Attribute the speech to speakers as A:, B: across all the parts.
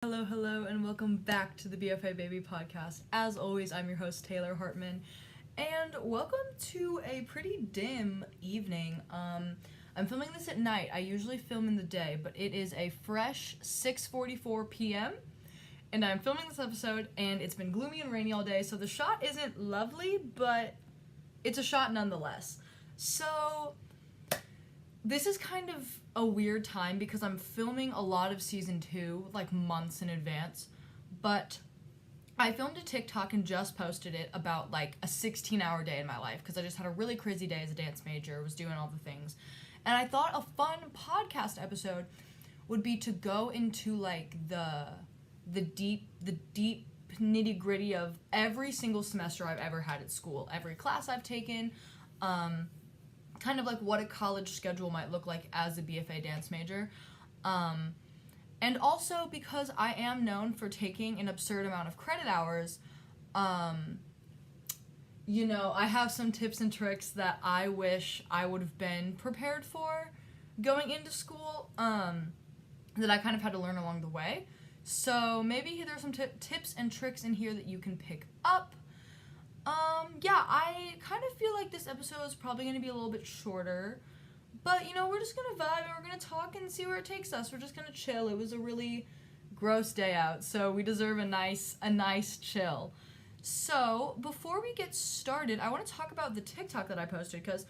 A: Hello, hello, and welcome back to the BFA Baby podcast. As always, I'm your host, Taylor Hartman, and welcome to a pretty dim evening. I'm filming this at night. I usually film in the day, but it is a fresh 6:44 p.m., and I'm filming this episode, and it's been gloomy and rainy all day, so the shot isn't lovely, but it's a shot nonetheless. So this is kind of a weird time because I'm filming a lot of season 2, like months in advance, but I filmed a TikTok and just posted it about like a 16-hour day in my life because I just had a really crazy day as a dance major, was doing all the things. And I thought a fun podcast episode would be to go into like the deep nitty-gritty of every single semester I've ever had at school, every class I've taken, kind of like what a college schedule might look like as a BFA dance major. And also because I am known for taking an absurd amount of credit hours, I have some tips and tricks that I wish I would have been prepared for going into school, that I kind of had to learn along the way. So maybe there's some tips and tricks in here that you can pick up. I kind of feel like this episode is probably going to be a little bit shorter, but, we're just going to vibe and we're going to talk and see where it takes us. We're just going to chill. It was a really gross day out, so we deserve a nice chill. So, before we get started, I want to talk about the TikTok that I posted, because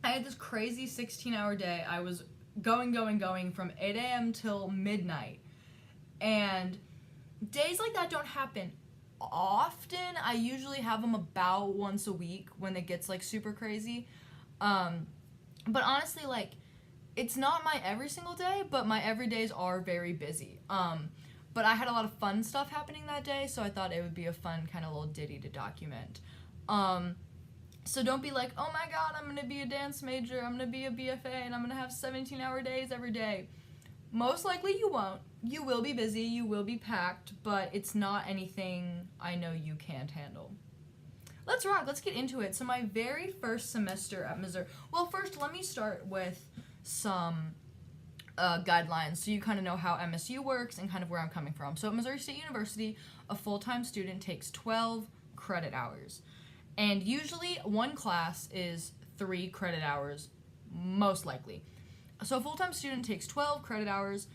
A: I had this crazy 16-hour day. I was going from 8 a.m. till midnight, and days like that don't happen often. I usually have them about once a week when it gets like super crazy, but honestly, like, it's not my every single day, but my everydays are very busy. But I had a lot of fun stuff happening that day, so I thought it would be a fun kind of little ditty to document. So don't be like, oh my god, I'm gonna be a dance major, I'm gonna be a BFA, and I'm gonna have 17-hour days every day. Most likely you won't. You will be busy, you will be packed, but it's not anything I know you can't handle. Let's rock, let's get into it. So my very first semester at Missouri, well, first let me start with some guidelines so you kind of know how MSU works and kind of where I'm coming from. So at Missouri State University, a full-time student takes 12 credit hours. And usually one class is 3 credit hours, most likely. So a full-time student takes 12 credit hours,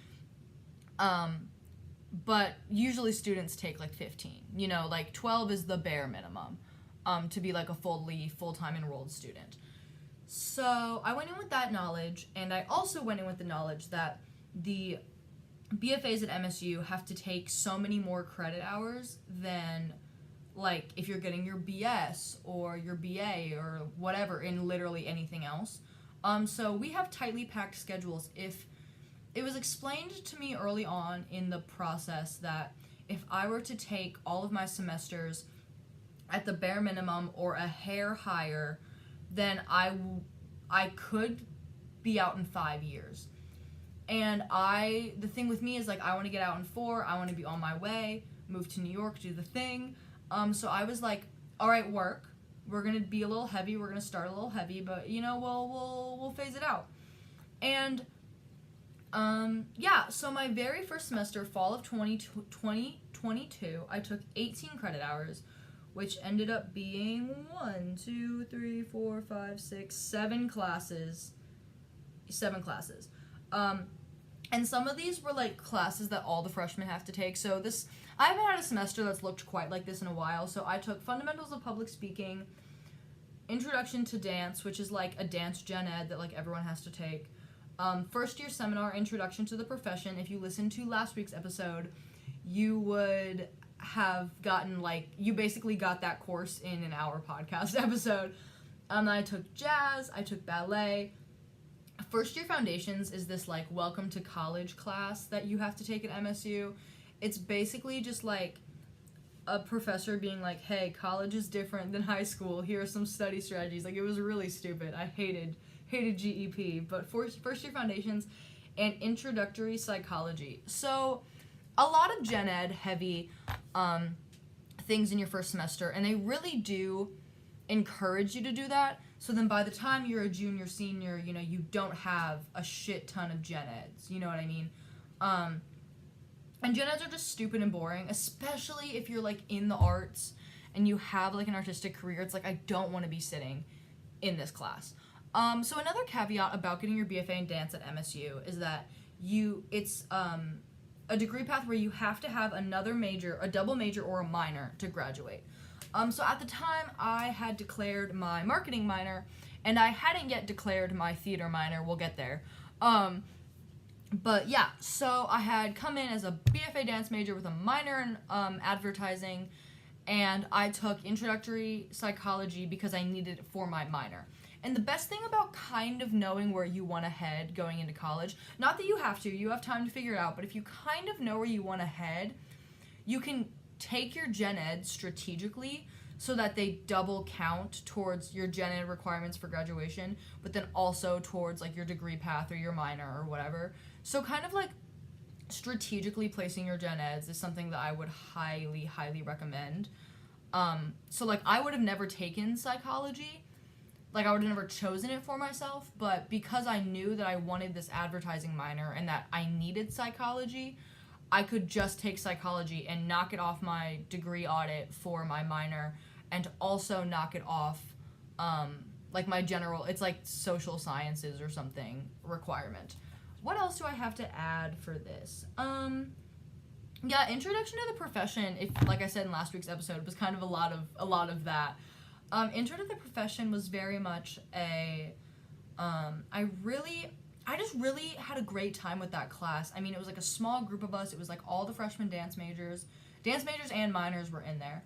A: but usually students take like 15. Like 12 is the bare minimum to be like a full-time enrolled student. So I went in with that knowledge, and I also went in with the knowledge that the BFAs at MSU have to take so many more credit hours than, like, if you're getting your BS or your BA or whatever in literally anything else. So we have tightly packed schedules. If it was explained to me early on in the process that if I were to take all of my semesters at the bare minimum or a hair higher, then I could be out in 5 years. And the thing with me is, like, I want to get out in 4, I want to be on my way, move to New York, do the thing. So I was like, all right, work. We're going to be a little heavy. We're going to start a little heavy, but, we'll phase it out. And, so my very first semester, fall of 2022, I took 18 credit hours, which ended up being 7 classes. 7 classes. And some of these were, like, classes that all the freshmen have to take. So I haven't had a semester that's looked quite like this in a while. So I took Fundamentals of Public Speaking, Introduction to Dance, which is like a dance gen ed that, like, everyone has to take. First year seminar, Introduction to the Profession. If you listened to last week's episode, you would have gotten, like, you basically got that course in an hour podcast episode. I took jazz, I took ballet. First year foundations is this, like, welcome to college class that you have to take at MSU. It's basically just, like, a professor being like, hey, college is different than high school. Here are some study strategies. Like, it was really stupid. I hated GEP. But first year foundations and introductory psychology. So a lot of gen ed heavy things in your first semester, and they really do encourage you to do that. So then by the time you're a junior, senior, you don't have a shit ton of gen eds. You know what I mean? And gen eds are just stupid and boring, especially if you're, like, in the arts and you have, like, an artistic career. It's like, I don't want to be sitting in this class. So another caveat about getting your BFA in dance at MSU is that it's a degree path where you have to have another major, a double major, or a minor to graduate. So at the time, I had declared my marketing minor, and I hadn't yet declared my theater minor. We'll get there. But yeah, so I had come in as a BFA dance major with a minor in advertising, and I took introductory psychology because I needed it for my minor. And the best thing about kind of knowing where you want to head going into college, not that you have time to figure it out, but if you kind of know where you want to head, you can take your gen ed strategically so that they double count towards your gen ed requirements for graduation, but then also towards, like, your degree path or your minor or whatever. So kind of, like, strategically placing your gen eds is something that I would highly, highly recommend. So, like, I would have never taken psychology. Like, I would have never chosen it for myself, but because I knew that I wanted this advertising minor and that I needed psychology, I could just take psychology and knock it off my degree audit for my minor, and also knock it off, like, my general, it's like social sciences or something requirement. What else do I have to add for this? Yeah, introduction to the profession, if, like I said in last week's episode, was kind of a lot of that. Intro to the profession was very much I just really had a great time with that class. I mean, it was like a small group of us. It was like all the freshman dance majors and minors were in there.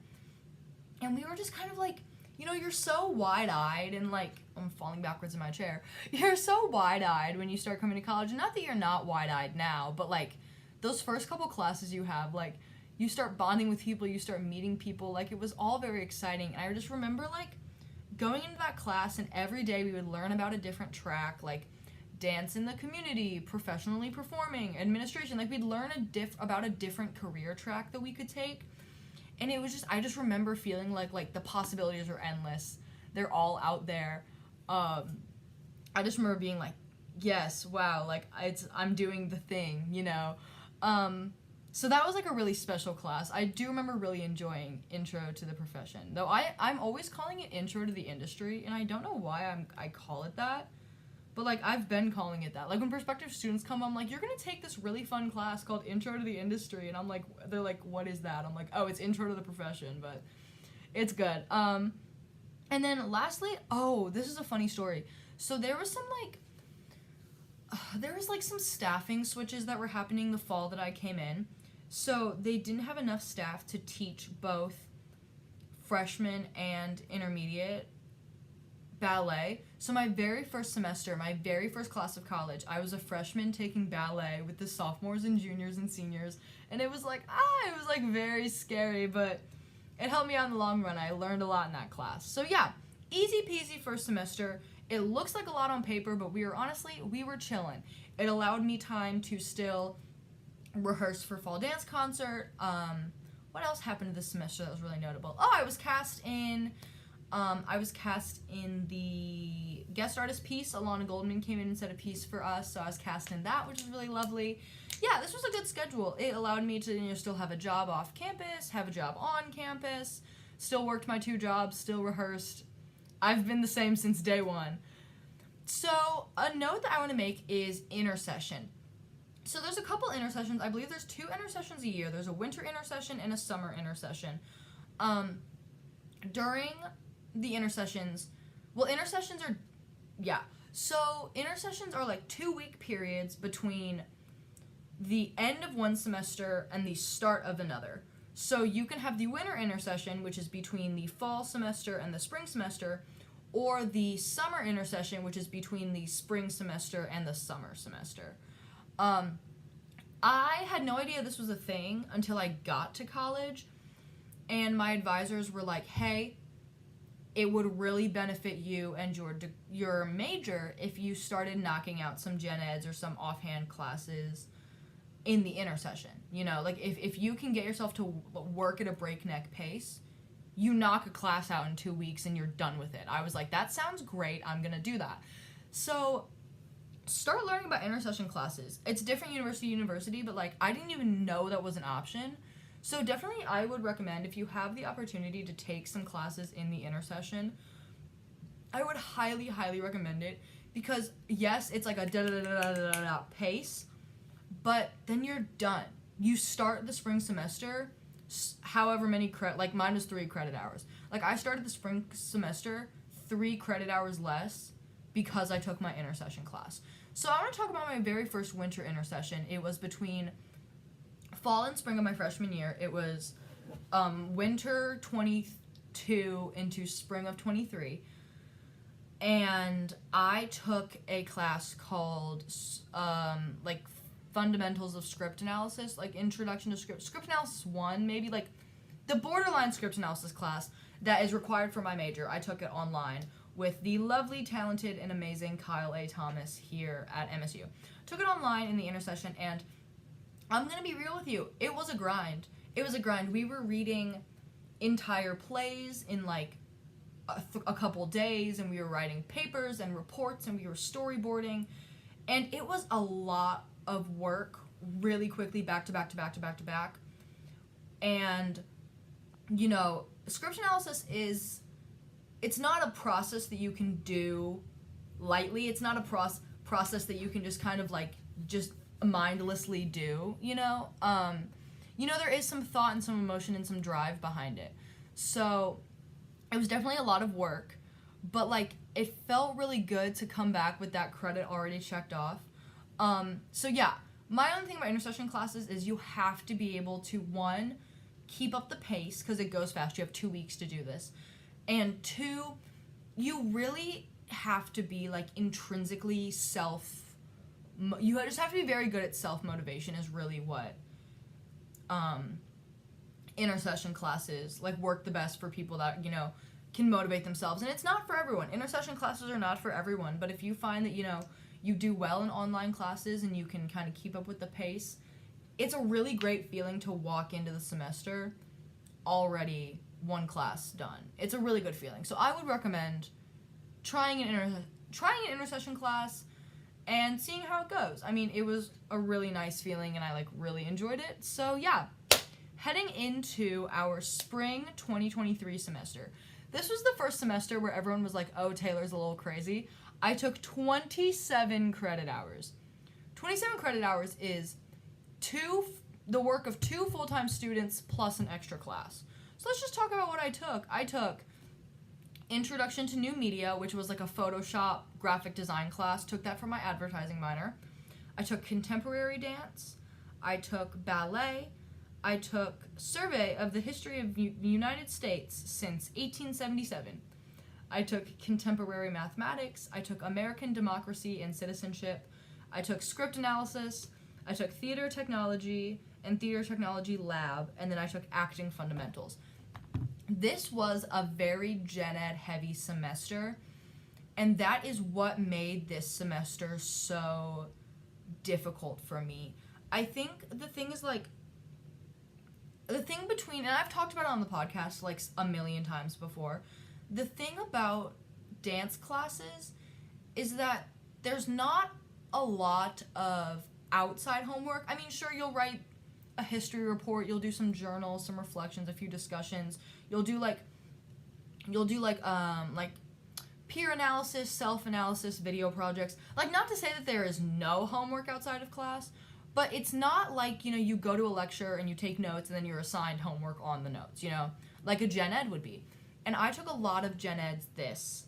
A: And we were just kind of like, you know, you're so wide-eyed and, like, I'm falling backwards in my chair. You're so wide-eyed when you start coming to college. Not that you're not wide-eyed now, but, like, those first couple classes you have, like, you start bonding with people, you start meeting people. Like, it was all very exciting. And I just remember, like, going into that class, and every day we would learn about a different track, like dance in the community, professionally performing, administration. Like, we'd learn about a different career track that we could take. And it was just, I just remember feeling like the possibilities are endless. They're all out there. I just remember being like, yes, wow, like, I'm doing the thing, you know? So that was, like, a really special class. I do remember really enjoying Intro to the Profession. Though I'm always calling it Intro to the Industry, and I don't know why I call it that. But, like, I've been calling it that. Like, when prospective students come, I'm like, you're going to take this really fun class called Intro to the Industry. And I'm like, they're like, what is that? I'm like, oh, it's Intro to the Profession. But it's good. And then lastly, this is a funny story. So there was some staffing switches that were happening the fall that I came in. So they didn't have enough staff to teach both freshman and intermediate ballet. So my very first semester, my very first class of college, I was a freshman taking ballet with the sophomores and juniors and seniors. And it was like, very scary, but it helped me out in the long run. I learned a lot in that class. So yeah, easy peasy first semester. It looks like a lot on paper, but we were chilling. It allowed me time to still rehearse for fall dance concert. What else happened this semester that was really notable? I was cast in the guest artist piece. Alana Goldman came in and said a piece for us, so I was cast in that, which was really lovely. Yeah, this was a good schedule. It allowed me to, still have a job off campus, have a job on campus, still worked my 2 jobs, still rehearsed. I've been the same since day one. So a note that I want to make is intersession. So there's a couple intersessions. I believe there's 2 intersessions a year. There's a winter intersession and a summer intersession. During the intersessions, intersessions are like 2-week periods between the end of one semester and the start of another. So you can have the winter intersession, which is between the fall semester and the spring semester, or the summer intersession, which is between the spring semester and the summer semester. I had no idea this was a thing until I got to college, and my advisors were like, hey, it would really benefit you and your major if you started knocking out some gen eds or some offhand classes in the intersession. Like, if you can get yourself to work at a breakneck pace, you knock a class out in 2 weeks and you're done with it. I was like, that sounds great. I'm going to do that. So start learning about intersession classes. It's different university to university, but like I didn't even know that was an option. So definitely I would recommend, if you have the opportunity to take some classes in the intersession, I would highly, highly recommend it, because yes, it's like a da-da-da-da-da-da pace, but then you're done. You start the spring semester, however many like mine was 3 credit hours. Like I started the spring semester 3 credit hours less because I took my intersession class. So I want to talk about my very first winter intersession. It was between fall and spring of my freshman year. It was winter 22 into spring of 23. And I took a class called like fundamentals of script analysis, like introduction to script analysis 1, maybe like the borderline script analysis class that is required for my major. I took it online with the lovely, talented, and amazing Kyle A. Thomas here at MSU. Took it online in the intersession, and I'm gonna be real with you, it was a grind. It was a grind. We were reading entire plays in like a couple days, and we were writing papers and reports, and we were storyboarding, and it was a lot of work really quickly, back to back to back to back to back. And you know, script analysis it's not a process that you can do lightly. It's not a process that you can just kind of like just mindlessly do, you know? There is some thought and some emotion and some drive behind it. So it was definitely a lot of work, but like it felt really good to come back with that credit already checked off. So yeah, my only thing about intersession classes is you have to be able to, 1, keep up the pace because it goes fast. You have 2 weeks to do this. And 2, you really have to be like intrinsically you just have to be very good at self-motivation is really what intersession classes like work the best for people that, you know, can motivate themselves. And it's not for everyone. Intersession classes are not for everyone, but if you find that, you know, you do well in online classes and you can kind of keep up with the pace, it's a really great feeling to walk into the semester already 1 class done. It's a really good feeling. So I would recommend trying an intersession class and seeing how it goes. I mean, it was a really nice feeling and I like really enjoyed it. So yeah, heading into our spring 2023 semester. This was the first semester where everyone was like, oh, Taylor's a little crazy. I took 27 credit hours. 27 credit hours is the work of 2 full-time students plus an extra class. So let's just talk about what I took. I took Introduction to New Media, which was like a Photoshop graphic design class. Took that for my advertising minor. I took Contemporary Dance. I took Ballet. I took Survey of the History of the United States since 1877. I took Contemporary Mathematics. I took American Democracy and Citizenship. I took Script Analysis. I took Theater Technology and Theater Technology Lab. And then I took Acting Fundamentals. This was a very gen ed heavy semester, and that is what made this semester so difficult for me. I think the thing is like, the thing between, and I've talked about it on the podcast like a million times before, the thing about dance classes is that there's not a lot of outside homework. I mean, sure, you'll write a history report, you'll do some journals, some reflections, a few discussions. You'll do like peer analysis, self-analysis, video projects. Like, not to say that there is no homework outside of class, but it's not like, you know, you go to a lecture and you take notes and then you're assigned homework on the notes, you know, like a gen ed would be. And I took a lot of gen eds this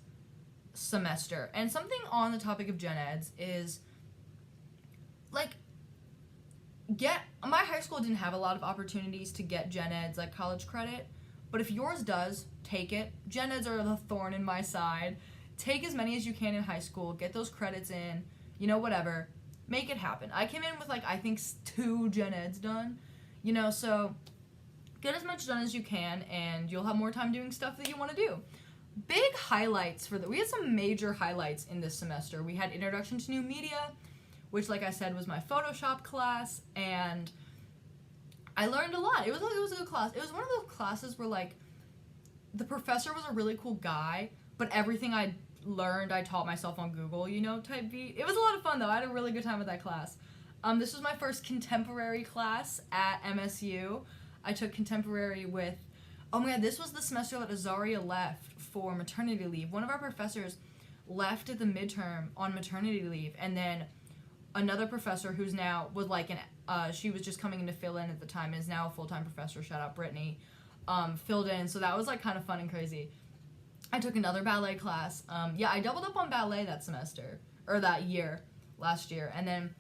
A: semester. And something on the topic of gen eds is, like, my high school didn't have a lot of opportunities to get gen eds, like college credit, but if yours does, take it. Gen eds are the thorn in my side. Take as many as you can in high school, get those credits in, you know, whatever. Make it happen. I came in with, like, I think 2 gen eds done, you know, so get as much done as you can, and you'll have more time doing stuff that you want to do. Big highlights we had some major highlights in this semester. We had Introduction to New Media, which, like I said, was my Photoshop class, and I learned a lot. It was a good class. It was one of those classes where, like, the professor was a really cool guy, but everything I I taught myself on Google, type beat. It was a lot of fun, though. I had a really good time with that class. This was my first contemporary class at MSU. I took contemporary with, oh my god, this was the semester that Azaria left for maternity leave. One of our professors left at the midterm on maternity leave, and then another professor who's now was like she was just coming in to fill in at the time, is now a full-time professor, shout out Brittany, filled in, so that was like kind of fun and crazy. I took another ballet class. I doubled up on ballet that semester, or that year, last year, and then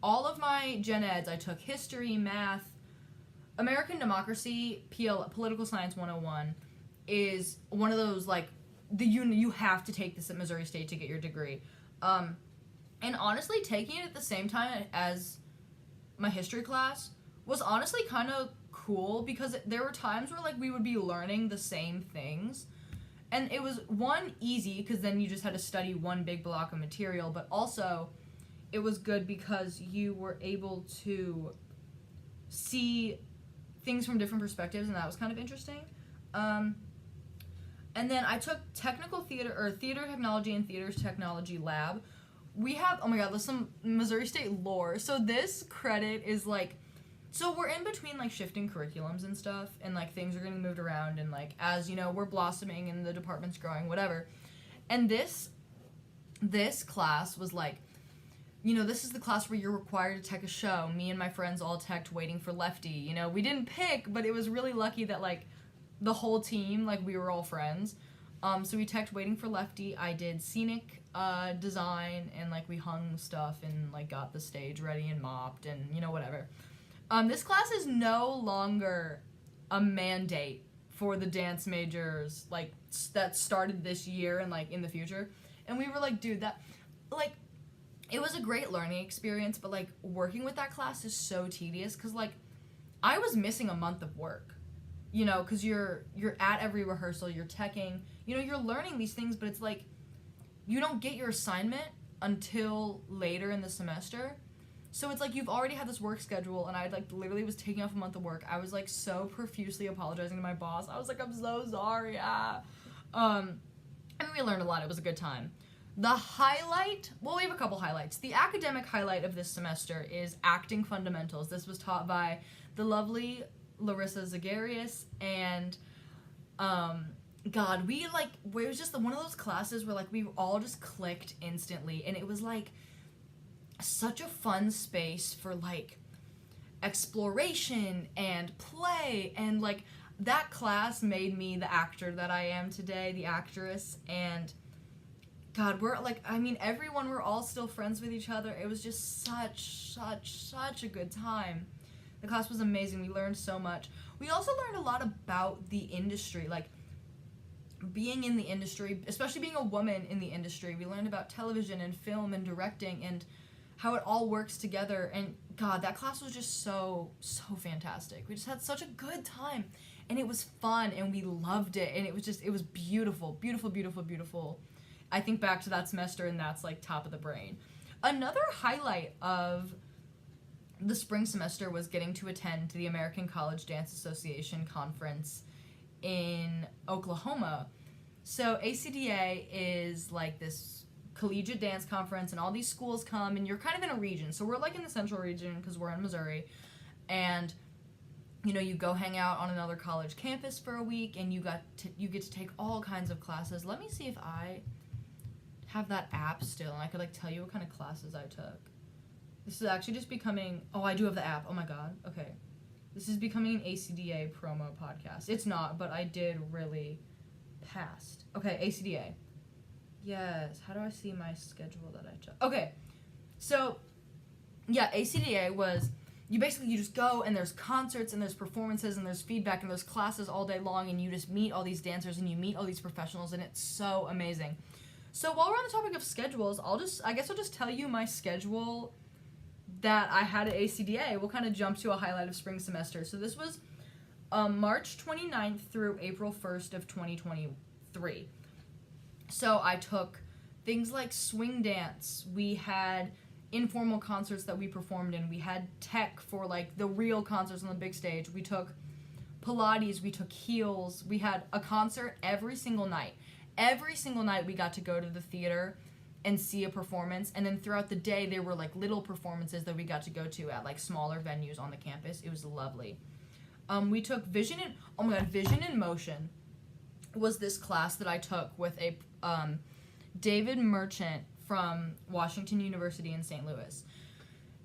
A: all of my gen eds, I took history, math, American democracy, political science 101 is one of those, like, you have to take this at Missouri State to get your degree. And honestly, taking it at the same time as my history class was honestly kind of cool, because there were times where, like, we would be learning the same things. And it was, one, easy, because then you just had to study one big block of material, but also it was good because you were able to see things from different perspectives, and that was kind of interesting. And then I took technical theater, or theater technology and theater technology lab. We have, oh my god, there's some Missouri State lore. So this credit is like, so we're in between, like, shifting curriculums and stuff, and, like, things are getting moved around, and, like, as, we're blossoming and the department's growing, whatever. And this class was like, this is the class where you're required to tech a show. Me and my friends all teched Waiting for Lefty. We didn't pick, but it was really lucky that, like, the whole team, like, we were all friends. So we teched Waiting for Lefty. I did scenic design, and, like, we hung stuff and, like, got the stage ready and mopped and, whatever. This class is no longer a mandate for the dance majors, like, that started this year and, like, in the future. And we were like, dude, that, like, it was a great learning experience, but, like, working with that class is so tedious, because, like, I was missing a month of work, because you're at every rehearsal, you're teching, you're learning these things, but it's like, you don't get your assignment until later in the semester. So it's like, you've already had this work schedule, and I, like, literally was taking off a month of work. I was, like, so profusely apologizing to my boss. I was like, I'm so sorry, I mean, we learned a lot. It was a good time. The highlight, well, we have a couple highlights. The academic highlight of this semester is acting fundamentals. This was taught by the lovely Larissa Zagarius, and, God, it was just one of those classes where, like, we all just clicked instantly, and it was, like, such a fun space for, like, exploration and play, and, like, that class made me the actor that I am today, the actress, and God, we're, like, I mean, everyone, we're all still friends with each other. It was just such a good time. The class was amazing. We learned so much. We also learned a lot about the industry, like, being in the industry, especially being a woman in the industry. We learned about television and film and directing and how it all works together. And God, that class was just so fantastic. We just had such a good time, and it was fun, and we loved it, and it was beautiful. I think back to that semester, and that's, like, top of the brain. Another highlight of the spring semester was getting to attend the American College Dance Association conference in Oklahoma. So ACDA is, like, this collegiate dance conference, and all these schools come, and you're kind of in a region. So we're, like, in the central region because we're in Missouri, and you go hang out on another college campus for a week, and you get to take all kinds of classes. Let me see if I have that app still, and I could, like, tell you what kind of classes I took. This is actually just becoming, oh, I do have the app. Oh my god. Okay. This is becoming an ACDA promo podcast. It's not, but I did really past. Okay, ACDA. Yes. How do I see my schedule that I took? Okay. So, yeah, ACDA was, you just go, and there's concerts, and there's performances, and there's feedback, and there's classes all day long, and you just meet all these dancers, and you meet all these professionals, and it's so amazing. So while we're on the topic of schedules, I'll just tell you my schedule that I had at ACDA. We'll kind of jump to a highlight of spring semester. So this was March 29th through April 1st of 2023. So I took things like swing dance. We had informal concerts that we performed in. We had tech for, like, the real concerts on the big stage. We took Pilates. We took heels. We had a concert every single night. every single night we got to go to the theater and see a performance, and then throughout the day there were like little performances that we got to go to at like smaller venues on the campus. It was lovely. We took Vision in Motion was this class that I took with a David Merchant from Washington University in St. Louis.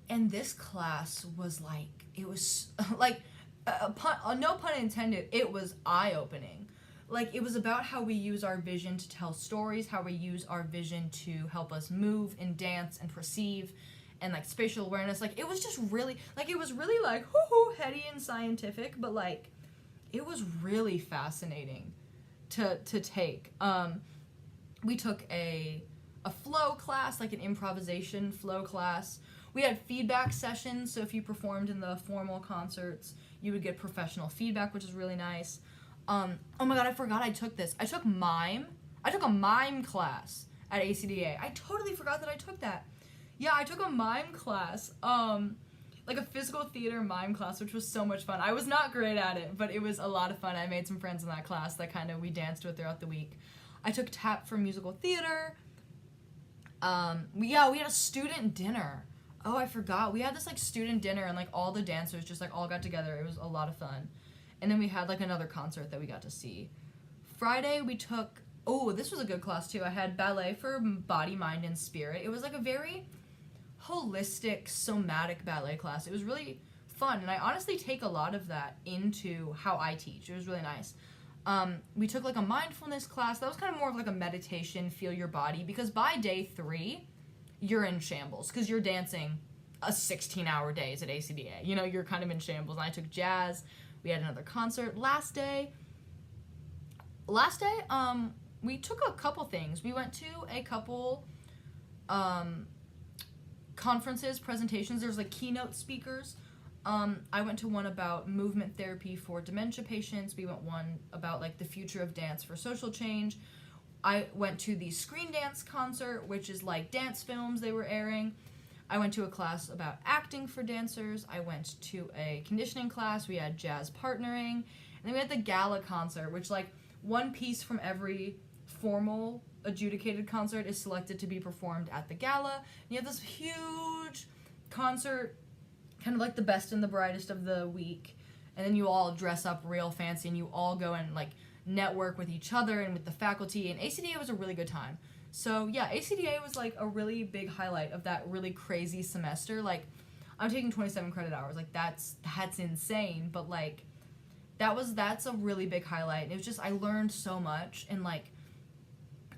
A: And this class was like, it was like, no pun intended, it was eye-opening. Like, it was about how we use our vision to tell stories, how we use our vision to help us move and dance and perceive, and like spatial awareness. Like, it was just really, like, it was really like, heady and scientific, but like, it was really fascinating to take. We took a flow class, like an improvisation flow class. We had feedback sessions, so if you performed in the formal concerts, you would get professional feedback, which is really nice. Oh my god, I forgot I took this. I took mime. I took a mime class at ACDA. I totally forgot that I took that. Yeah, I took a mime class, like a physical theater mime class, which was so much fun. I was not great at it, but it was a lot of fun. I made some friends in that class that kind of we danced with throughout the week. I took tap for musical theater. We had a student dinner. Oh, I forgot. We had this like student dinner, and like all the dancers just like all got together. It was a lot of fun. And then we had like another concert that we got to see. Friday we took, this was a good class too. I had ballet for body, mind, and spirit. It was like a very holistic, somatic ballet class. It was really fun, and I honestly take a lot of that into how I teach. It was really nice. We took like a mindfulness class. That was kind of more of like a meditation, feel your body, because by day 3, you're in shambles because you're dancing a 16-hour days at ACDA. You know, you're kind of in shambles. And I took jazz. We had another concert. Last day, we took a couple things. We went to a couple conferences, presentations. There's like keynote speakers. I went to one about movement therapy for dementia patients. We went one about like the future of dance for social change. I went to the Screen Dance concert, which is like dance films they were airing. I went to a class about acting for dancers. I went to a conditioning class. We had jazz partnering. And then we had the gala concert, which like one piece from every formal adjudicated concert is selected to be performed at the gala. And you have this huge concert, kind of like the best and the brightest of the week. And then you all dress up real fancy and you all go and like network with each other and with the faculty. And ACDA was a really good time. So yeah, ACDA was like a really big highlight of that really crazy semester. Like, I'm taking 27 credit hours. Like, that's insane. But like, that's a really big highlight. And it was just, I learned so much, and like,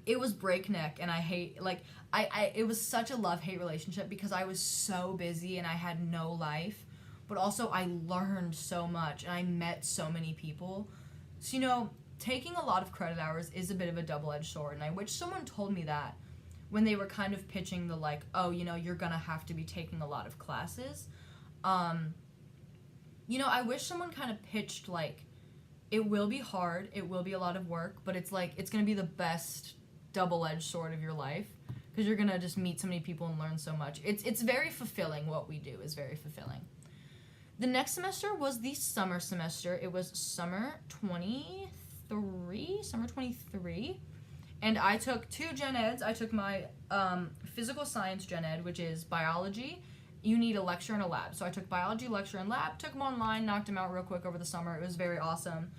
A: it was breakneck, and I hate, like, it was such a love-hate relationship because I was so busy and I had no life, but also I learned so much and I met so many people. So, you know, taking a lot of credit hours is a bit of a double-edged sword, and I wish someone told me that when they were kind of pitching the like, oh, you know, you're gonna have to be taking a lot of classes. You know, I wish someone kind of pitched like, it will be hard, it will be a lot of work, but it's like, it's gonna be the best double-edged sword of your life because you're gonna just meet so many people and learn so much. It's very fulfilling. What we do is very fulfilling. The next semester was the summer semester. It was summer 23, and I took 2 gen eds. I took my physical science gen ed, which is biology. You need a lecture and a lab. So I took biology, lecture, and lab, took them online, knocked them out real quick over the summer. It was very awesome.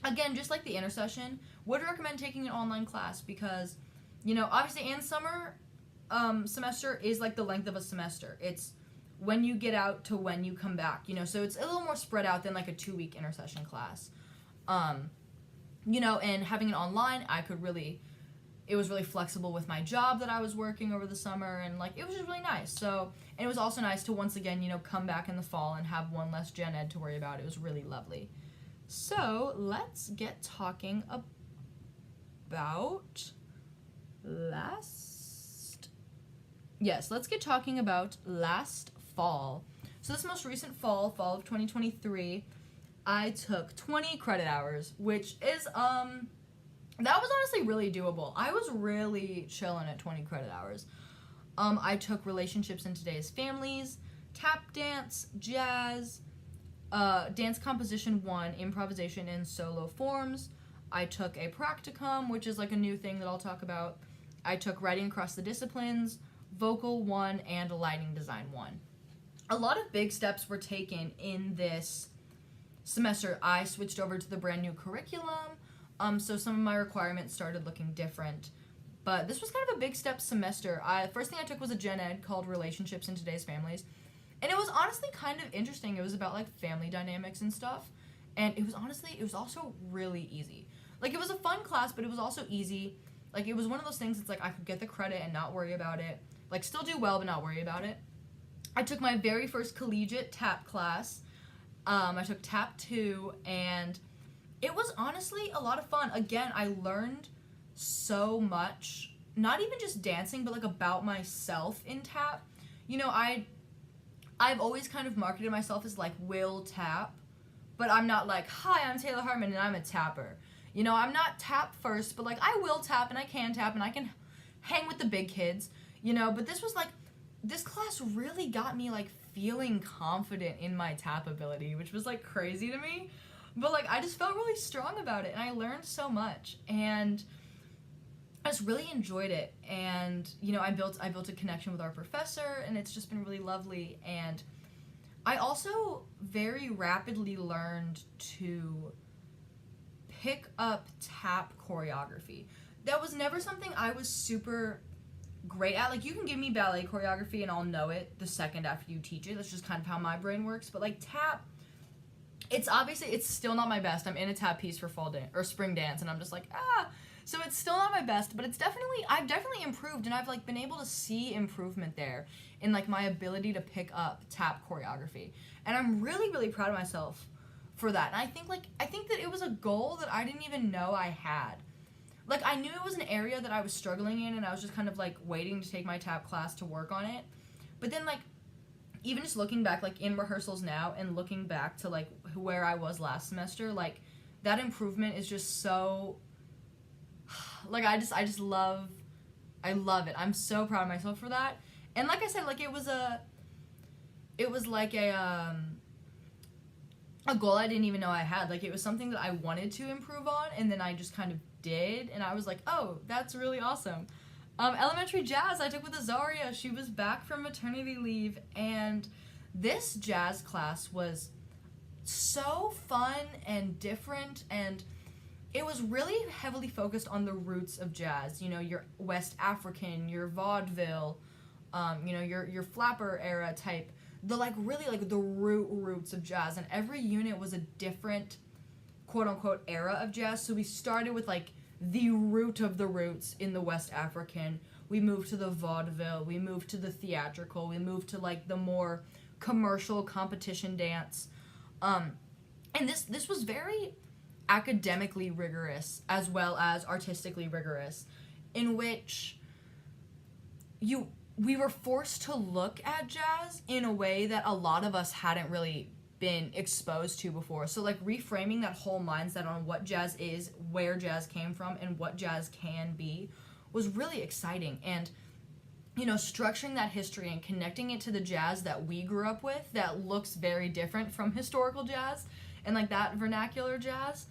A: Again, just like the intersession, would recommend taking an online class because, you know, obviously in summer semester is like the length of a semester. It's when you get out to when you come back, you know, so it's a little more spread out than like a 2-week intersession class. You know, and having it online, it was really flexible with my job that I was working over the summer, and like, it was just really nice. So, and it was also nice to once again, you know, come back in the fall and have one less gen ed to worry about. It was really lovely. So, let's get talking about let's get talking about last fall. So this most recent fall of 2023, I took 20 credit hours, which is, that was honestly really doable. I was really chilling at 20 credit hours. I took Relationships in Today's Families, Tap Dance, Jazz, Dance Composition 1, Improvisation in Solo Forms, I took a practicum, which is like a new thing that I'll talk about. I took writing across the disciplines, vocal 1, and lighting design 1. A lot of big steps were taken in this semester. I switched over to the brand new curriculum, so some of my requirements started looking different. But this was kind of a big step semester. First thing I took was a gen ed called Relationships in Today's Families. And it was honestly kind of interesting. It was about like family dynamics and stuff. And it was also really easy. Like, it was a fun class, but it was also easy. Like, it was one of those things that's like I could get the credit and not worry about it. Like, still do well, but not worry about it. I took my very first collegiate tap class. I took tap 2, and it was honestly a lot of fun. Again, I learned so much, not even just dancing, but like about myself in tap. You know, I've always kind of marketed myself as like will tap, but I'm not like, hi, I'm Taylor Hartman and I'm a tapper. You know, I'm not tap first, but like I will tap and I can tap and I can hang with the big kids, you know. But this was like, this class really got me like feeling confident in my tap ability, which was like crazy to me. But like I just felt really strong about it, and I learned so much, and I just really enjoyed it. And you know, I built a connection with our professor, and it's just been really lovely. And I also very rapidly learned to pick up tap choreography. That was never something I was super great at. Like, you can give me ballet choreography and I'll know it the second after you teach it. That's just kind of how my brain works. But like tap, it's still not my best. I'm in a tap piece for fall dance or spring dance, and I'm just like, so it's still not my best, but I've definitely improved, and I've like been able to see improvement there in like my ability to pick up tap choreography. And I'm really, really proud of myself for that. And I think that it was a goal that I didn't even know I had. Like, I knew it was an area that I was struggling in, and I was just kind of like waiting to take my tap class to work on it. But then like, even just looking back, like in rehearsals now and looking back to like where I was last semester, like that improvement is just so, like I love it. I'm so proud of myself for that. And like I said, like it was like a goal I didn't even know I had. Like, it was something that I wanted to improve on, and then I just kind of did, and I was like, oh, that's really awesome. Elementary jazz I took with Azaria. She was back from maternity leave, and this jazz class was so fun and different, and it was really heavily focused on the roots of jazz. You know, your West African, your vaudeville, you know, your flapper era type, the like really like the roots of jazz. And every unit was a different quote unquote era of jazz. So we started with like the root of the roots in the West African. We moved to the vaudeville, we moved to the theatrical, we moved to like the more commercial competition dance. And this was very academically rigorous as well as artistically rigorous, in which we were forced to look at jazz in a way that a lot of us hadn't really been exposed to before. So like reframing that whole mindset on what jazz is, where jazz came from, and what jazz can be was really exciting. And you know, structuring that history and connecting it to the jazz that we grew up with that looks very different from historical jazz and like that vernacular jazz.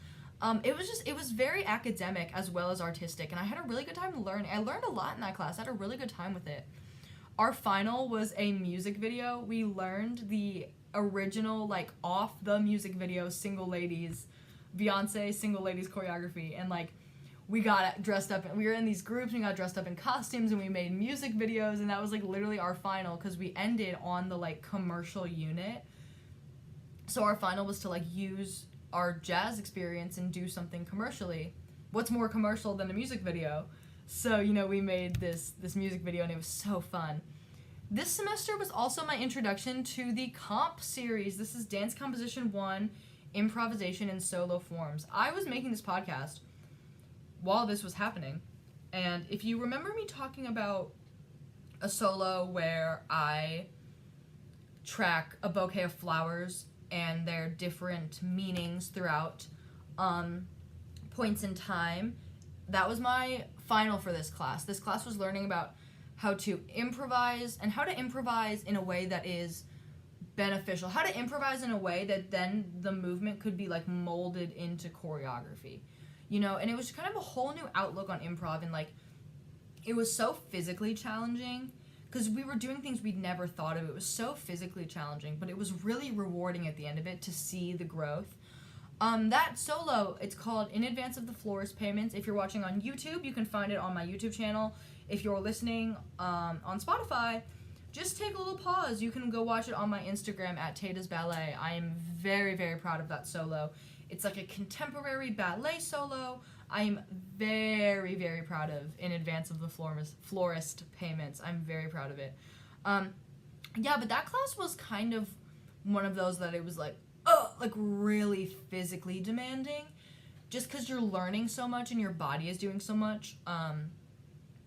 A: It was very academic as well as artistic, and I had a really good time learning. I learned a lot in that class. I had a really good time with it. Our final was a music video. We learned the original, like, off the music video, Single Ladies, Beyonce Single Ladies choreography, and like we got dressed up, and we were in these groups, and we got dressed up in costumes, and we made music videos, and that was like literally our final, because we ended on the like commercial unit. So our final was to like use our jazz experience and do something commercially. What's more commercial than a music video? So, you know, we made this music video, and it was so fun. This semester was also my introduction to the comp series. This is Dance Composition 1, Improvisation in Solo Forms. I was making this podcast while this was happening, and if you remember me talking about a solo where I track a bouquet of flowers and their different meanings throughout points in time, that was my final for this class. This class was learning about how to improvise, and how to improvise in a way that is beneficial. How to improvise in a way that then the movement could be like molded into choreography. you know, and it was kind of a whole new outlook on improv, and like it was so physically challenging because we were doing things we'd never thought of. It was so physically challenging, but it was really rewarding at the end of it to see the growth. That solo, it's called In Advance of the Florist Payments. If you're watching on YouTube, you can find it on my YouTube channel. If you're listening on Spotify, just take a little pause. You can go watch it on my Instagram at Tata's Ballet. I am very, very proud of that solo. It's like a contemporary ballet solo. I am very, very proud of In Advance of the Florist Payments. I'm very proud of it. Yeah, but that class was kind of one of those that it was like really physically demanding, just because you're learning so much and your body is doing so much.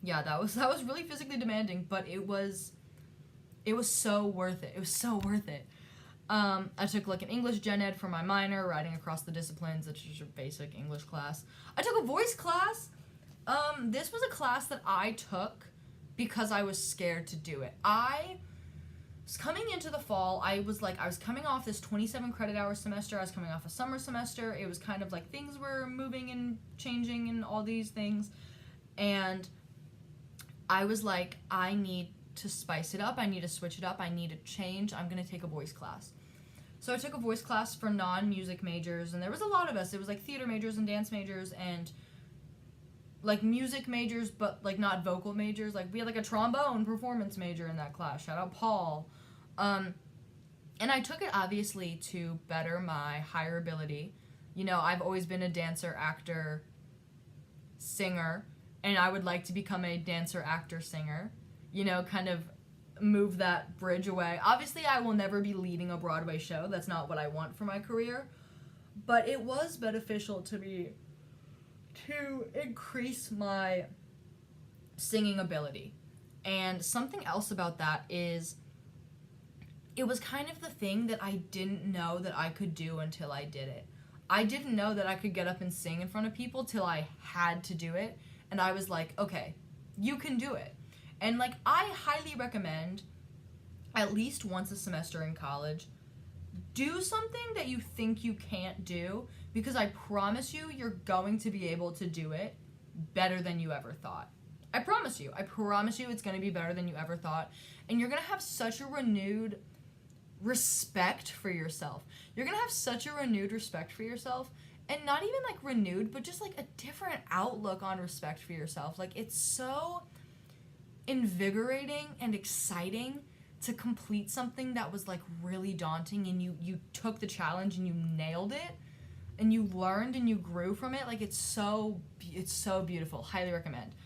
A: Yeah, that was really physically demanding, but it was so worth it. It was so worth it. I took like an English gen ed for my minor, writing across the disciplines, which is your basic English class. I took a voice class. This was a class that I took because I was scared to do it. I was coming into the fall. I was coming off this 27 credit hour semester. I was coming off a summer semester. It was kind of like things were moving and changing and all these things. And I was like, I need to spice it up. I need to switch it up. I need to change. I'm going to take a voice class. So I took a voice class for non-music majors, and there was a lot of us. It was like theater majors and dance majors and like music majors, but like not vocal majors. Like we had like a trombone performance major in that class. Shout out Paul. And I took it obviously to better my higher ability. You know, I've always been a dancer, actor, singer, and I would like to become a dancer, actor, singer. You know, kind of move that bridge away. Obviously, I will never be leading a Broadway show. That's not what I want for my career. But it was beneficial to me to increase my singing ability. And something else about that is it was kind of the thing that I didn't know that I could do until I did it. I didn't know that I could get up and sing in front of people till I had to do it. And I was like, okay, you can do it. And, like, I highly recommend, at least once a semester in college, do something that you think you can't do, because I promise you, you're going to be able to do it better than you ever thought. I promise you it's going to be better than you ever thought. And you're going to have such a renewed respect for yourself. You're going to have such a renewed respect for yourself. And not even, like, renewed, but just, like, a different outlook on respect for yourself. Like, it's so invigorating and exciting to complete something that was like really daunting, and you took the challenge and you nailed it and you learned and you grew from it. Like it's so beautiful. Highly recommend.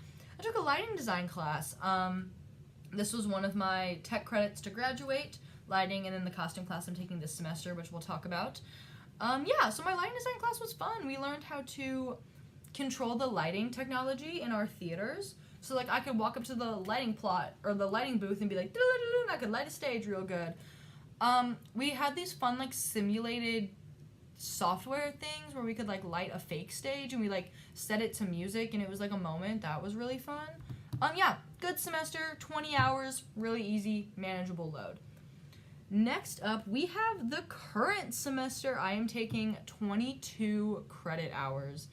A: I took a lighting design class. This was one of my tech credits to graduate, lighting, and then the costume class I'm taking this semester, which we'll talk about. Yeah, so my lighting design class was fun. We learned how to control the lighting technology in our theaters. So, like, I could walk up to the lighting plot or the lighting booth and be like, and I could light a stage real good. We had these fun, like, simulated software things where we could, like, light a fake stage and we, like, set it to music and it was, like, a moment. That was really fun. Yeah, good semester, 20 hours, really easy, manageable load. Next up, we have the current semester. I am taking 22 credit hours.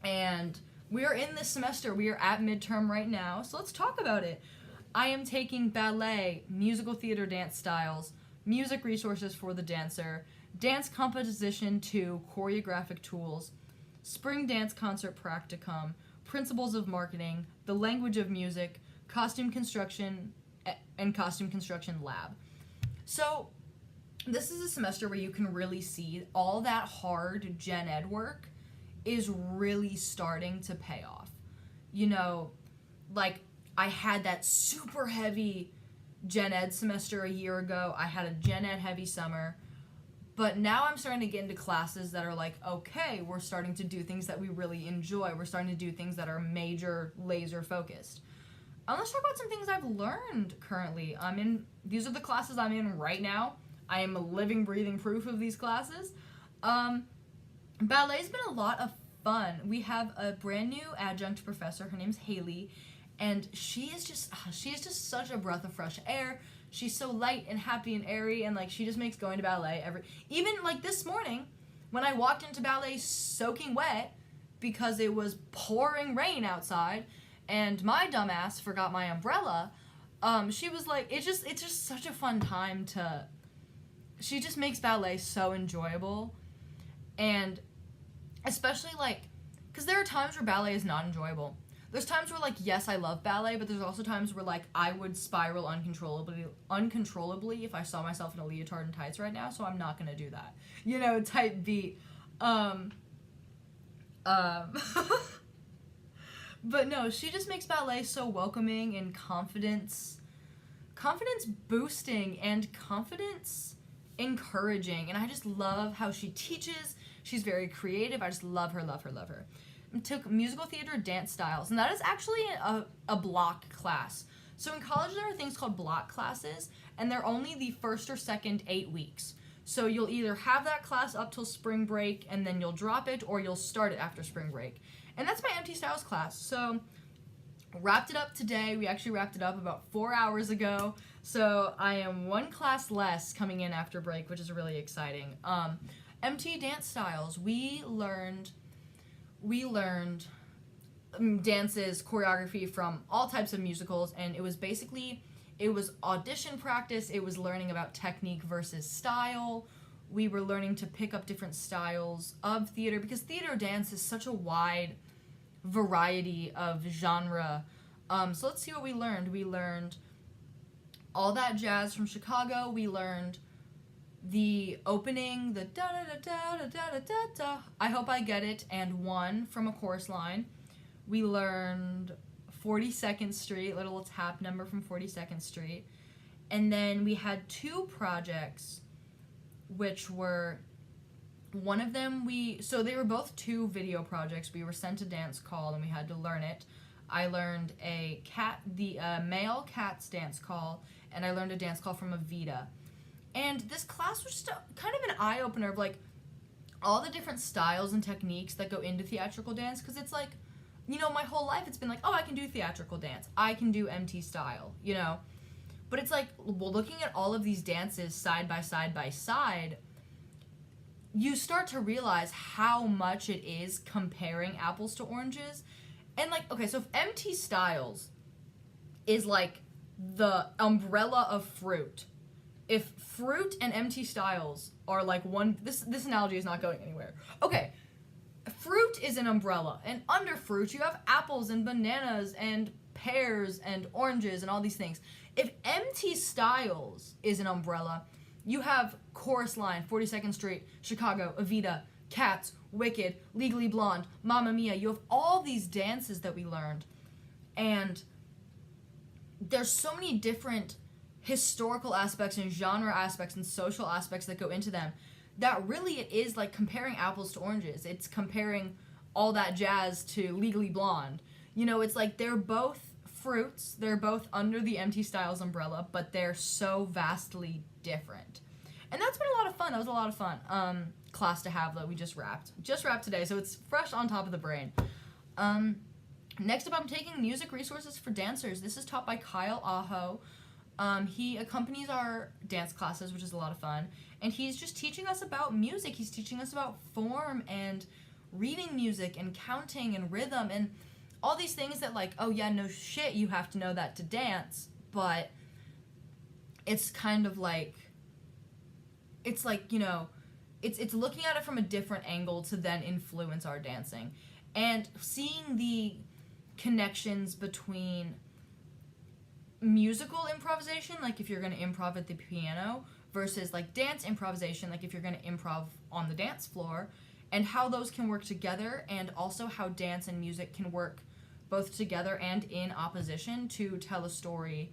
A: And we are in this semester. We are at midterm right now, so let's talk about it. I am taking ballet, musical theater dance styles, music resources for the dancer, dance composition 2, choreographic tools, spring dance concert practicum, principles of marketing, the language of music, costume construction, and costume construction lab. So this is a semester where you can really see all that hard gen ed work is really starting to pay off. You know, like, I had that super heavy gen ed semester a year ago. I had a gen ed heavy summer. But now I'm starting to get into classes that are like, okay, we're starting to do things that we really enjoy. We're starting to do things that are major laser focused. Let's talk about some things I've learned currently. These are the classes I'm in right now. I am a living, breathing proof of these classes. Ballet's been a lot of fun. We have a brand new adjunct professor. Her name's Haley, and she is just such a breath of fresh air. She's so light and happy and airy, and like she just makes going to ballet even like this morning when I walked into ballet soaking wet, because it was pouring rain outside and my dumbass forgot my umbrella. She was like, it's just such a fun time she just makes ballet so enjoyable. And especially like, because there are times where ballet is not enjoyable. There's times where, like, yes, I love ballet, but there's also times where, like, I would spiral uncontrollably if I saw myself in a leotard and tights right now, so I'm not gonna do that. You know, type beat. But no, she just makes ballet so welcoming and confidence boosting and confidence encouraging. And I just love how she teaches. She's very creative. I just love her. Took musical theater dance styles, and that is actually a block class. So in college there are things called block classes, and they're only the first or second 8 weeks. So you'll either have that class up till spring break and then you'll drop it, or you'll start it after spring break. And that's my MT Styles class. So wrapped it up today. We actually wrapped it up about 4 hours ago. So I am one class less coming in after break, which is really exciting. MT dance styles. We learned dances, choreography from all types of musicals, and it was audition practice. It was learning about technique versus style. We were learning to pick up different styles of theater, because theater dance is such a wide variety of genre. So let's see what we learned. We learned all that jazz from Chicago. We learned the opening, the da da da da da da da da, I hope I get it, and one from a chorus line. We learned 42nd Street, little tap number from 42nd Street. And then we had 2 projects, which were, one of them so they were both 2 video projects. We were sent a dance call and we had to learn it. I learned the male Cats dance call, and I learned a dance call from Evita. And this class was just kind of an eye-opener of, like, all the different styles and techniques that go into theatrical dance, because it's like, you know, my whole life it's been like, oh, I can do theatrical dance. I can do MT style, you know? But it's like, well, looking at all of these dances side by side, you start to realize how much it is comparing apples to oranges. And, like, okay, so if MT styles is, like, the umbrella of fruit, if fruit and MT styles are like one, this analogy is not going anywhere. Okay, fruit is an umbrella, and under fruit you have apples and bananas and pears and oranges and all these things. If MT styles is an umbrella, you have Chorus Line, 42nd Street, Chicago, Evita, Cats, Wicked, Legally Blonde, Mamma Mia. You have all these dances that we learned, and there's so many different historical aspects and genre aspects and social aspects that go into them, that really it is like comparing apples to oranges. It's comparing all that jazz to Legally Blonde. You know, it's like they're both fruits, they're both under the MT Styles umbrella, but they're so vastly different. And that's been a lot of fun. That was a lot of fun. Class to have that we just wrapped today, so it's fresh on top of the brain. Next up, I'm taking music resources for dancers. This is taught by Kyle Aho. He accompanies our dance classes, which is a lot of fun, and he's just teaching us about music. He's teaching us about form and reading music and counting and rhythm and all these things that, like, oh yeah, no shit, you have to know that to dance, but it's kind of like, it's like, you know, it's looking at it from a different angle to then influence our dancing, and seeing the connections between musical improvisation, like if you're going to improv at the piano, versus like dance improvisation, like if you're going to improv on the dance floor, and how those can work together, and also how dance and music can work both together and in opposition to tell a story,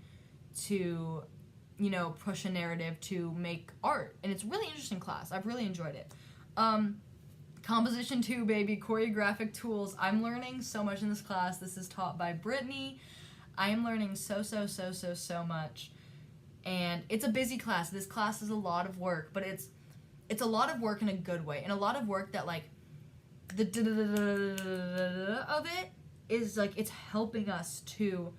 A: to, you know, push a narrative, to make art. And it's a really interesting class. I've really enjoyed it. Composition 2, baby, choreographic tools. I'm learning so much in this class. This is taught by Brittany. I am learning so much, and it's a busy class. This class is a lot of work, but it's a lot of work in a good way, and a lot of work that, like, the of it is, like, it's helping us to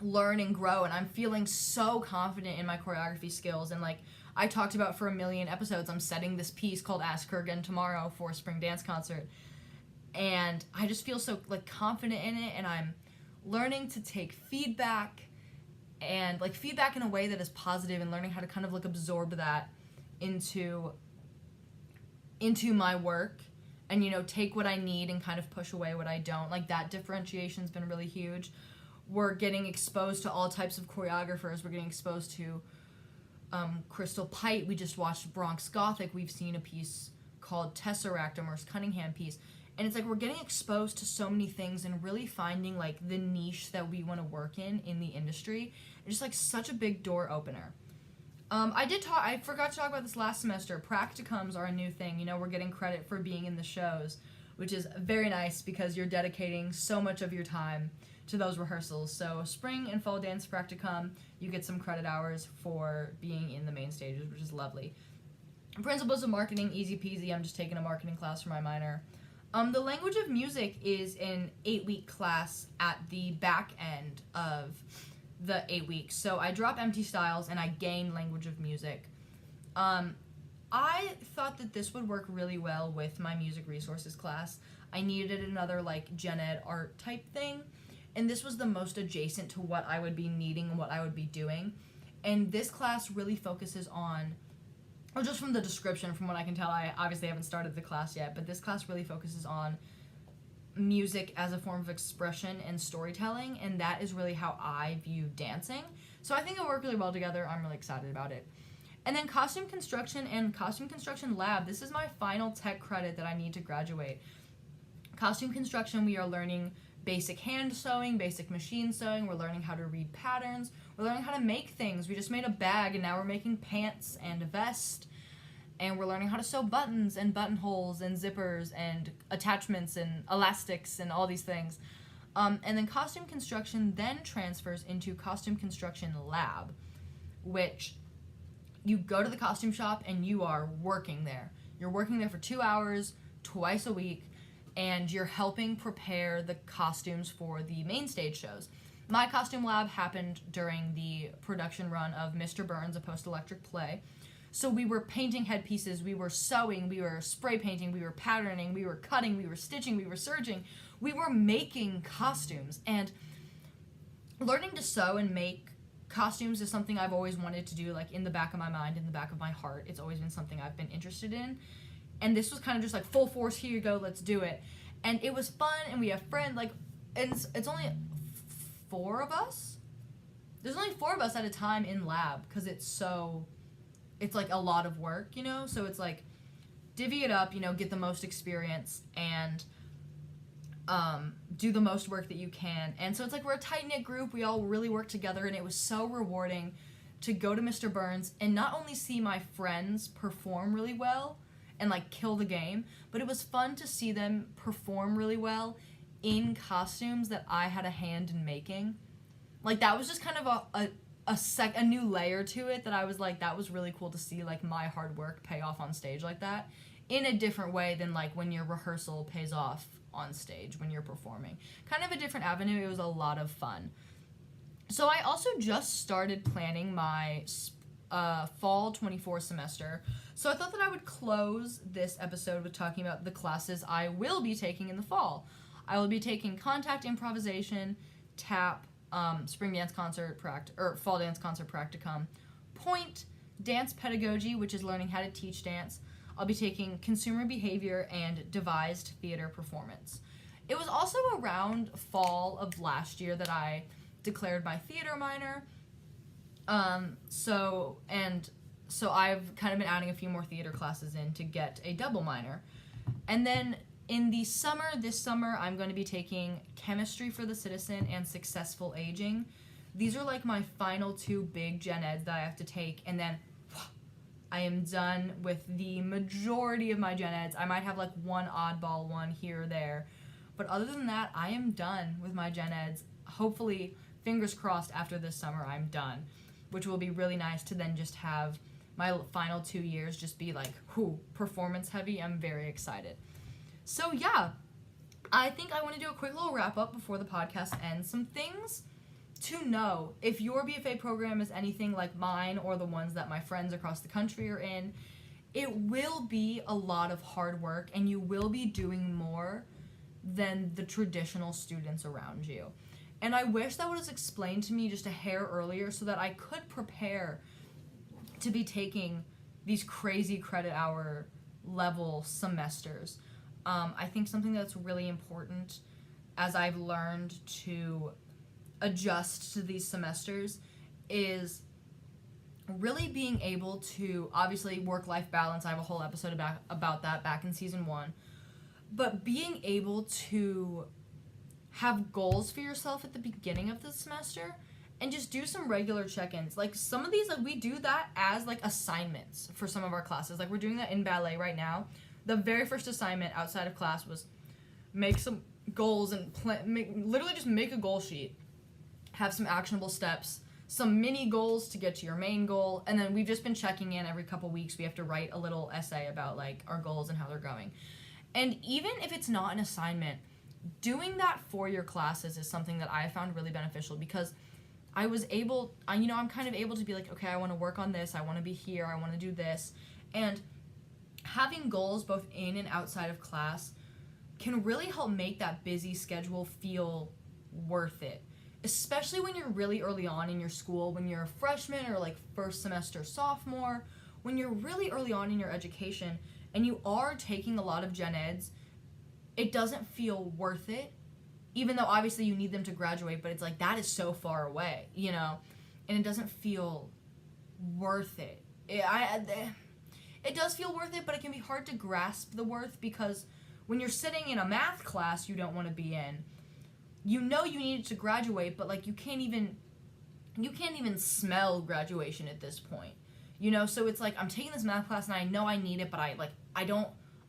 A: learn and grow, and I'm feeling so confident in my choreography skills. And, like, I talked about for a million episodes, I'm setting this piece called Ask Her Again Tomorrow for a spring dance concert. and I just feel so like confident in it, and I'm learning to take feedback and like feedback in a way that is positive, and learning how to kind of like absorb that into my work, and, you know, take what I need and kind of push away what I don't. Like, that differentiation's been really huge. We're getting exposed to all types of choreographers. We're getting exposed to Crystal Pite. We just watched Bronx Gothic. We've seen a piece called Tesseract, a Merce Cunningham piece. And it's like we're getting exposed to so many things and really finding like the niche that we want to work in the industry. It's just like such a big door opener. I forgot to talk about this last semester. Practicums are a new thing. You know, we're getting credit for being in the shows, which is very nice because you're dedicating so much of your time to those rehearsals. So spring and fall dance practicum, you get some credit hours for being in the main stages, which is lovely. Principles of marketing, easy peasy. I'm just taking a marketing class for my minor. The language of music is an 8-week class at the back end of the 8 weeks. So I drop empty styles and I gain language of music. I thought that this would work really well with my music resources class. I needed another like gen ed art type thing, and this was the most adjacent to what I would be needing and what I would be doing. And this class really focuses on, or just from the description, from what I can tell, I obviously haven't started the class yet, but this class really focuses on music as a form of expression and storytelling, and that is really how I view dancing. So I think it'll work really well together. I'm really excited about it. And then costume construction and costume construction lab. This is my final tech credit that I need to graduate. Costume construction, we are learning basic hand sewing, basic machine sewing. We're learning how to read patterns. We're learning how to make things. We just made a bag, and now we're making pants and a vest. And we're learning how to sew buttons and buttonholes and zippers and attachments and elastics and all these things. And then costume construction then transfers into costume construction lab, which you go to the costume shop and you are working there. You're working there for 2 hours, twice a week, and you're helping prepare the costumes for the main stage shows. My costume lab happened during the production run of Mr. Burns, a post-electric play. So we were painting headpieces, we were sewing, we were spray painting, we were patterning, we were cutting, we were stitching, we were serging. We were making costumes. And learning to sew and make costumes is something I've always wanted to do, like in the back of my mind, in the back of my heart. It's always been something I've been interested in. And this was kind of just like full force, here you go, let's do it. And it was fun, and we have friends, like, and it's only 4 of us? There's only 4 of us at a time in lab, because it's like a lot of work, you know? So it's like, divvy it up, you know, get the most experience, and do the most work that you can. And so it's like we're a tight-knit group. We all really work together, and it was so rewarding to go to Mr. Burns and not only see my friends perform really well and, like, kill the game, but it was fun to see them perform really well in costumes that I had a hand in making. Like, that was just kind of a new layer to it that I was like, that was really cool to see, like, my hard work pay off on stage like that in a different way than, like, when your rehearsal pays off on stage when you're performing. Kind of a different avenue. It was a lot of fun. So I also just started planning my fall 24 semester. So I thought that I would close this episode with talking about the classes I will be taking in the fall. I will be taking contact improvisation, tap, spring dance concert fall dance concert practicum, point, dance pedagogy, which is learning how to teach dance. I'll be taking consumer behavior and devised theater performance. It was also around fall of last year that I declared my theater minor. So I've kind of been adding a few more theater classes in to get a double minor. And then in the this summer, I'm going to be taking chemistry for the citizen and successful aging. These are like my final 2 big gen eds that I have to take, and then I am done with the majority of my gen eds. I might have like one oddball one here or there, but other than that, I am done with my gen eds. Hopefully, fingers crossed, after this summer, I'm done, which will be really nice to then just have my final 2 years just be like, performance heavy. I'm very excited. So yeah, I think I want to do a quick little wrap up before the podcast ends. Some things to know if your BFA program is anything like mine or the ones that my friends across the country are in. It will be a lot of hard work, and you will be doing more than the traditional students around you. And I wish that was explained to me just a hair earlier so that I could prepare to be taking these crazy credit hour level semesters. I think something that's really important as I've learned to adjust to these semesters is really being able to, obviously, work-life balance. I have a whole episode about that back in season 1. But being able to have goals for yourself at the beginning of the semester and just do some regular check-ins. Like, some of these, like, we do that as, like, assignments for some of our classes. Like, we're doing that in ballet right now. The very first assignment outside of class was make some goals and literally just make a goal sheet. Have some actionable steps, some mini goals to get to your main goal, and then we've just been checking in every couple weeks. We have to write a little essay about, like, our goals and how they're going. And even if it's not an assignment, doing that for your classes is something that I found really beneficial because I was able, I'm kind of able to be like, okay, I want to work on this, I want to be here, I want to do this. And having goals both in and outside of class can really help make that busy schedule feel worth it. Especially when you're really early on in your school, when you're a freshman or like first semester sophomore, when you're really early on in your education and you are taking a lot of gen eds, it doesn't feel worth it, even though obviously you need them to graduate, but it's like that is so far away, and it doesn't feel worth it. It does feel worth it, but it can be hard to grasp the worth because when you're sitting in a math class you don't want to be in, you need to graduate, but like you can't even smell graduation at this point, so it's like I'm taking this math class and I know I need it, but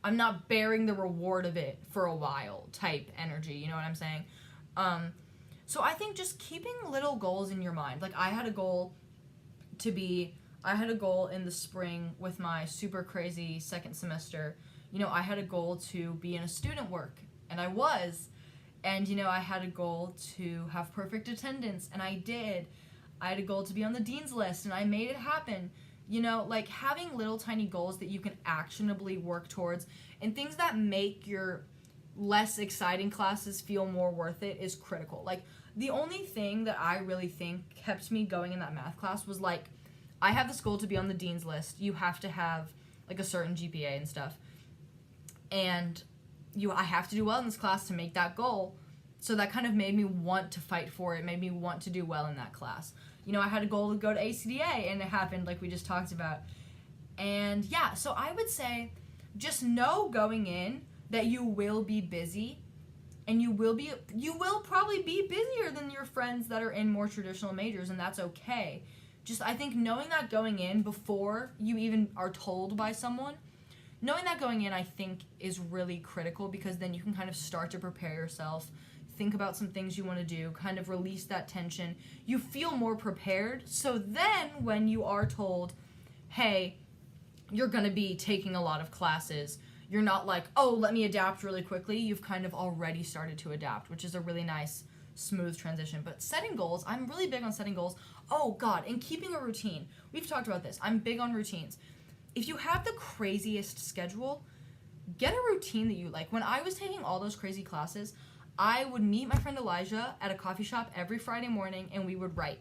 A: I'm not bearing the reward of it for a while type energy, you know what I'm saying? So I think just keeping little goals in your mind. Like I had a goal in the spring with my super crazy second semester. I had a goal to be in a student work, and I was. And, I had a goal to have perfect attendance, and I did. I had a goal to be on the dean's list, and I made it happen. Like having little tiny goals that you can actionably work towards and things that make your less exciting classes feel more worth it is critical. Like the only thing that I really think kept me going in that math class was like, I have this goal to be on the dean's list. You have to have like a certain GPA and stuff. And I have to do well in this class to make that goal. So that kind of made me want to fight for it, made me want to do well in that class. I had a goal to go to ACDA, and it happened like we just talked about. And yeah, so I would say just know going in that you will be busy, and you will probably be busier than your friends that are in more traditional majors, and that's okay. Just I think knowing that going in before you even are told by someone, knowing that going in I think is really critical because then you can kind of start to prepare yourself. Think about some things you want to do, kind of release that tension. You feel more prepared. So then when you are told, hey, you're going to be taking a lot of classes, you're not like, oh, let me adapt really quickly. You've kind of already started to adapt, which is a really nice, smooth transition. But setting goals, I'm really big on setting goals. Oh, God, and keeping a routine. We've talked about this. I'm big on routines. If you have the craziest schedule, get a routine that you like. When I was taking all those crazy classes, I would meet my friend Elijah at a coffee shop every Friday morning, and we would write.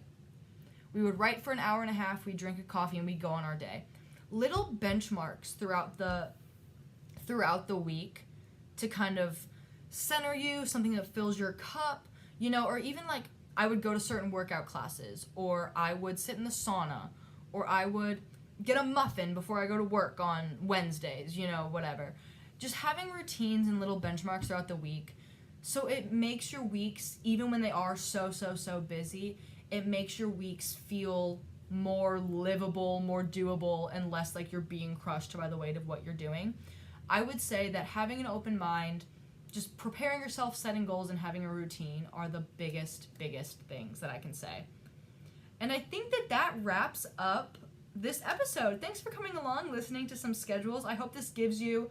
A: We would write for an hour and a half, we'd drink a coffee, and we'd go on our day. Little benchmarks throughout the week to kind of center you, something that fills your cup, or even like I would go to certain workout classes, or I would sit in the sauna, or I would get a muffin before I go to work on Wednesdays, whatever. Just having routines and little benchmarks throughout the week. So it makes your weeks, even when they are so busy, it makes your weeks feel more livable, more doable, and less like you're being crushed by the weight of what you're doing. I would say that having an open mind, just preparing yourself, setting goals, and having a routine are the biggest things that I can say. And I think that wraps up this episode. Thanks for coming along, listening to some schedules. I hope this gives you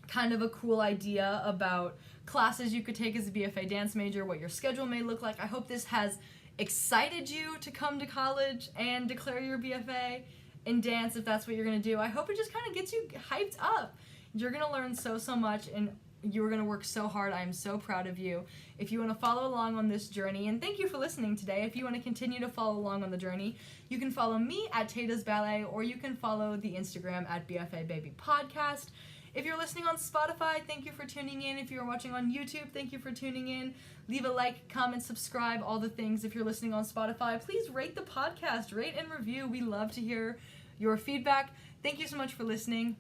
A: kind of a cool idea about classes you could take as a BFA dance major, what your schedule may look like. I hope this has excited you to come to college and declare your BFA in dance if that's what you're going to do. I hope it just kind of gets you hyped up. You're going to learn so much, and You're going to work so hard. I am so proud of you. If you want to follow along on this journey, and thank you for listening today. If you want to continue to follow along on the journey, you can follow me at Tata's Ballet, or you can follow the Instagram at BFA Baby Podcast. If you're listening on Spotify, thank you for tuning in. If you're watching on YouTube, thank you for tuning in. Leave a like, comment, subscribe, all the things. If you're listening on Spotify, please rate the podcast, rate and review. We love to hear your feedback. Thank you so much for listening.